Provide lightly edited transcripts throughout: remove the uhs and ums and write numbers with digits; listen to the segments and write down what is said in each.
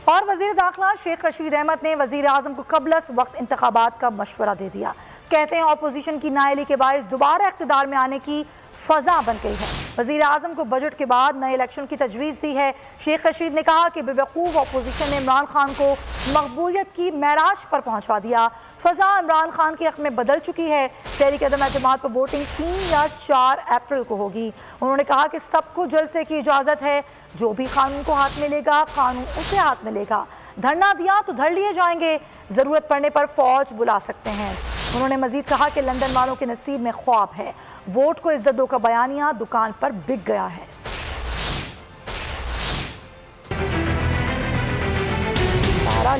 और वज़ीर दाखिला शेख रशीद अहमद ने वज़ीर आज़म को क़ब्ल वक्त इंतखाबात का मशवरा दे दिया। कहते हैं अपोजिशन की नाअहली के बायस दोबारा इक़्तिदार में आने की फ़ज़ा बन गई है। वज़ीर आज़म को बजट के बाद नए इलेक्शन की तजवीज़ दी है। शेख रशीद ने कहा कि बेवकूफ़ अपोजिशन ने इमरान खान को मकबूलियत की महराज पर पहुँचा दिया। फ़ज़ा इमरान खान के हक़ में बदल चुकी है। तहरीक अदम एतमाद पर वोटिंग 3 या 4 अप्रैल को होगी। उन्होंने कहा कि सबको जलसे की इजाज़त है। जो भी कानून को हाथ में लेगा कानून उसे हाथ में लेगा। धरना दिया तो धर लिए जाएंगे, ज़रूरत पड़ने पर फ़ौज बुला सकते हैं। उन्होंने मजीद कहा कि लंदन वालों के नसीब में ख्वाब है। वोट को इज्जत दो का बयानिया दुकान पर बिक गया है।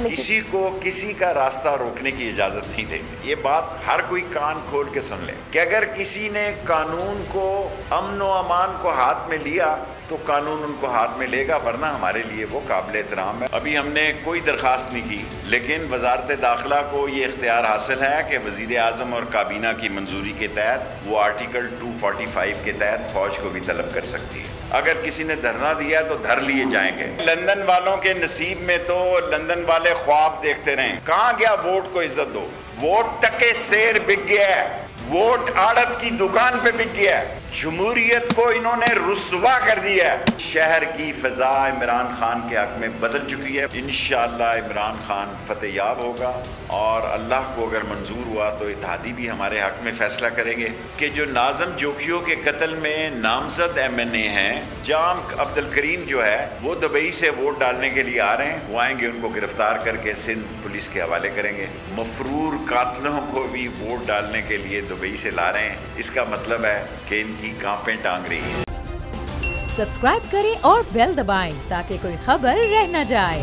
किसी को किसी का रास्ता रोकने की इजाजत नहीं देंगे। ये बात हर कोई कान खोल के सुन ले कि अगर किसी ने कानून को, अमन व अमान को हाथ में लिया तो कानून उनको हाथ में लेगा, वरना हमारे लिए वो काबिल एहतराम है। अभी हमने कोई दरख्वास्त नहीं की, लेकिन वजारत दाखिला को ये इख्तियार हासिल है कि वज़ीर आज़म और काबीना की मंजूरी के तहत वो आर्टिकल 245 के तहत फ़ौज को भी तलब कर सकती है। अगर किसी ने धरना दिया तो धर लिए जाएंगे। लंदन वालों के नसीब में तो लंदन वाले ख्वाब देखते रहे। कहाँ गया वोट को इज्जत दो? वोट टके शेर बिक गया है, वोट आड़त की दुकान पे बिक गया है। जमहूरियत को इन्होंने रुस्वा कर दिया है। शहर की फ़ज़ा इमरान खान के हक़ में बदल चुकी है। इंशाअल्लाह इमरान खान फतेहयाब होगा और अल्लाह को अगर मंजूर हुआ तो इत्तेहादी भी हमारे हक़ में फ़ैसला करेंगे कि जो नाज़म जोखियों के कत्ल में नामजद MNA हैं, जाम अब्दुल करीम जो है वो दुबई से वोट डालने के लिए आ रहे हैं। वो आएंगे, उनको गिरफ्तार करके सिंध पुलिस के हवाले करेंगे। मफरूर कातलों को भी वोट डालने के लिए दुबई से ला रहे हैं। इसका मतलब है कि इनकी कांपें टांग रही है। सब्सक्राइब करें और बेल दबाएं ताकि कोई खबर रह न जाए।